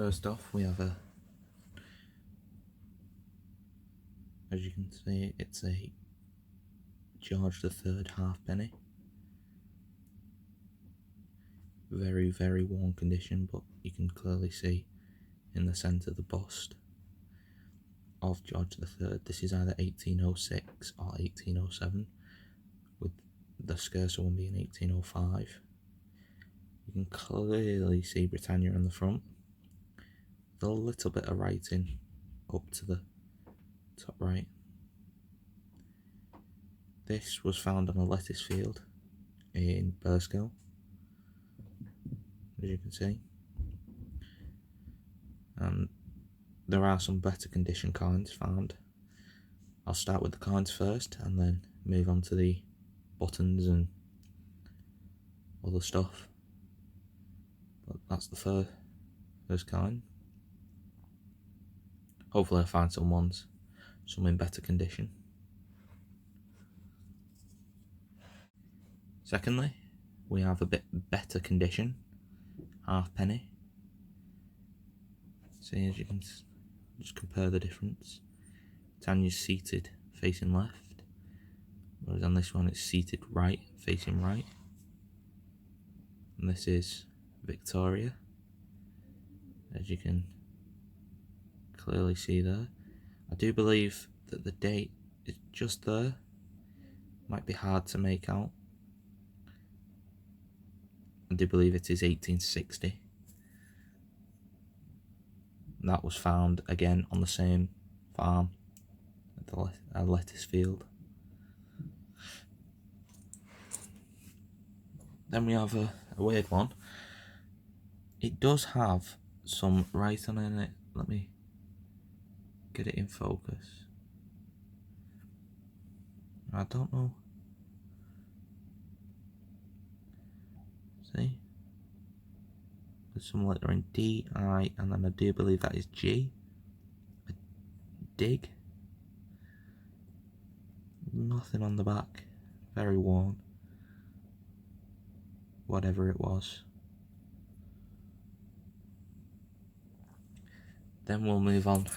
First off, we have as you can see, it's a George III halfpenny. Very, very worn condition, but you can clearly see in the centre the bust of George III. This is either 1806 or 1807, with the scarcer one being 1805. You can clearly see Britannia on the front. There's a little bit of writing up to the top right. This was found on a lettuce field in Burscough, as you can see. There are some better condition coins found. I'll start with the coins first and then move on to the buttons and other stuff. But that's the first coin. Hopefully I find some in better condition. Secondly, we have a bit better condition halfpenny. See, as you can just compare the difference. Britannia's seated facing left, whereas on this one it's seated right, facing right. And this is Victoria, as you can clearly see there. I do believe that the date is just there. Might be hard to make out. I do believe it is 1860. And that was found again on the same farm at the lettuce field. Then we have a weird one. It does have some writing in it. Let me get it in focus. I don't know. See? There's some letter in D, I, and then I do believe that is G. A dig. Nothing on the back. Very worn. Whatever it was. Then we'll move on to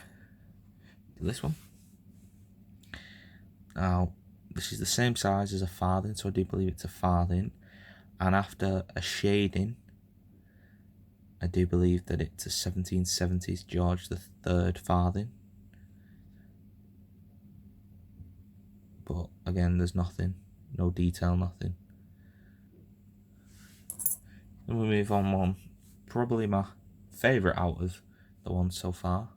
this one. Now, this is the same size as a farthing, so I do believe it's a farthing. And after a shading, I do believe that it's a 1770s George III farthing. But again, there's nothing, no detail, nothing. Then we move on one, probably my favourite out of the ones so far.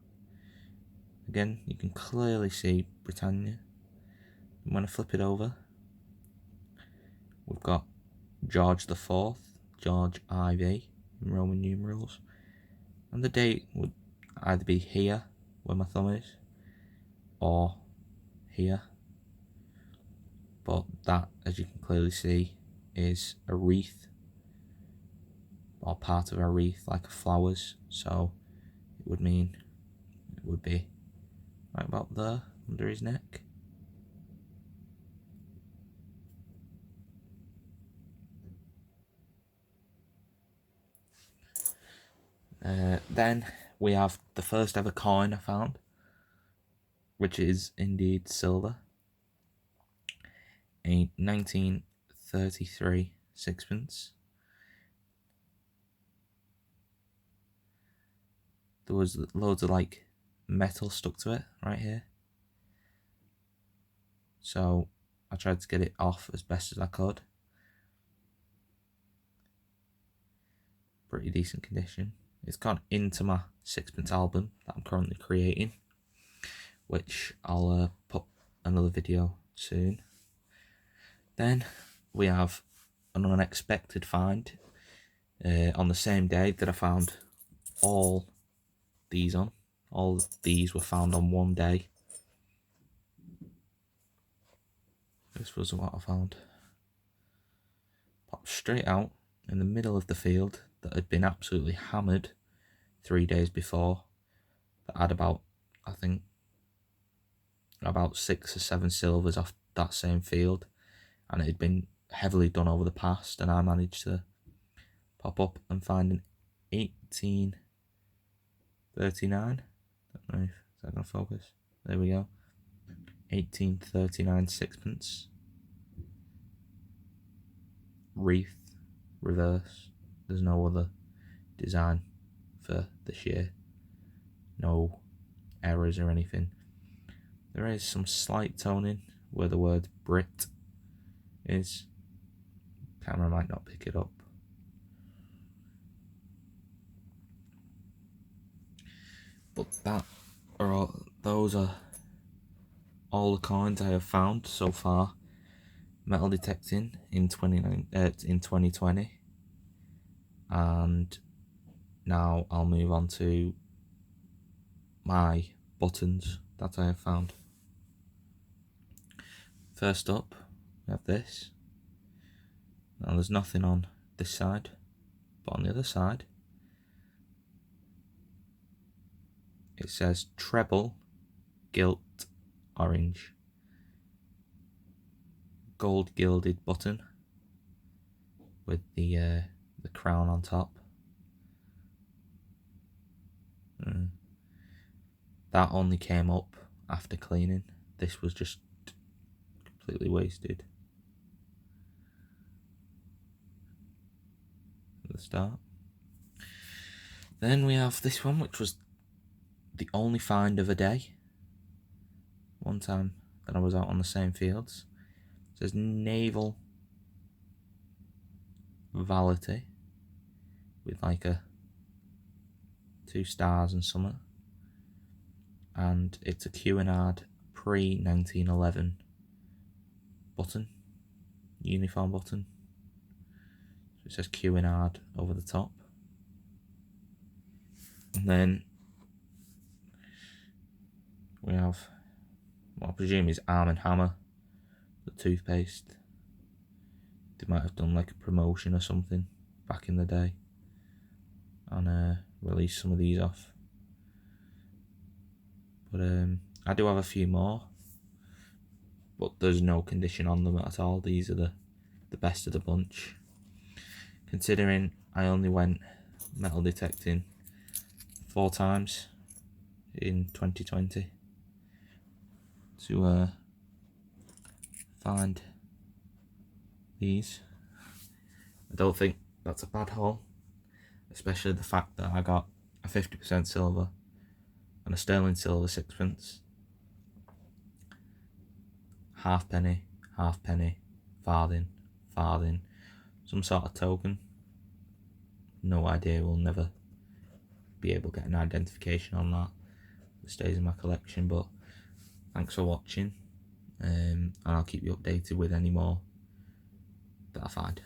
Again, you can clearly see Britannia. And when I flip it over, we've got George IV, George IV in Roman numerals. And the date would either be here, where my thumb is, or here. But that, as you can clearly see, is a wreath, or part of a wreath, like flowers. So it would mean it would be right about there, under his neck. Then we have the first ever coin I found, which is indeed silver. A 1933 sixpence. There was loads of like metal stuck to it right here. So I tried to get it off as best as I could. Pretty decent condition. It's gone into my sixpence album that I'm currently creating, which I'll put another video soon. Then we have an unexpected find on the same day that I found all these on. All these were found on one day. This was what I found. Popped straight out in the middle of the field that had been absolutely hammered 3 days before. That had about, I think, about 6 or 7 silvers off that same field, and it had been heavily done over the past, and I managed to pop up and find an 18 1839. Don't know if that's going to focus. There we go. 1839 sixpence. Wreath, reverse. There's no other design for this year. No errors or anything. There is some slight toning where the word Brit is. Camera might not pick it up. But those are all the coins I have found so far metal detecting in 2020. And now I'll move on to my buttons that I have found. First up, we have this. Now there's nothing on this side, but on the other side it says treble gilt orange, gold gilded button with the crown on top. That only came up after cleaning. This was just completely wasted at the start. Then we have this one, which was the only find of a day. One time that I was out on the same fields. It says Naval Validity with like 2 stars and something. And it's a Cunard pre-1911 button, uniform button. So it says Cunard over the top. And then we have what I presume is Arm & Hammer, the toothpaste. They might have done like a promotion or something back in the day and released some of these off. But I do have a few more, but there's no condition on them at all. These are the best of the bunch, considering I only went metal detecting 4 times in 2020 to find these. I don't think that's a bad haul, especially the fact that I got a 50% silver and a sterling silver sixpence, halfpenny, farthing, some sort of token. No idea, we'll never be able to get an identification on that. It stays in my collection, but thanks for watching, and I'll keep you updated with any more that I find.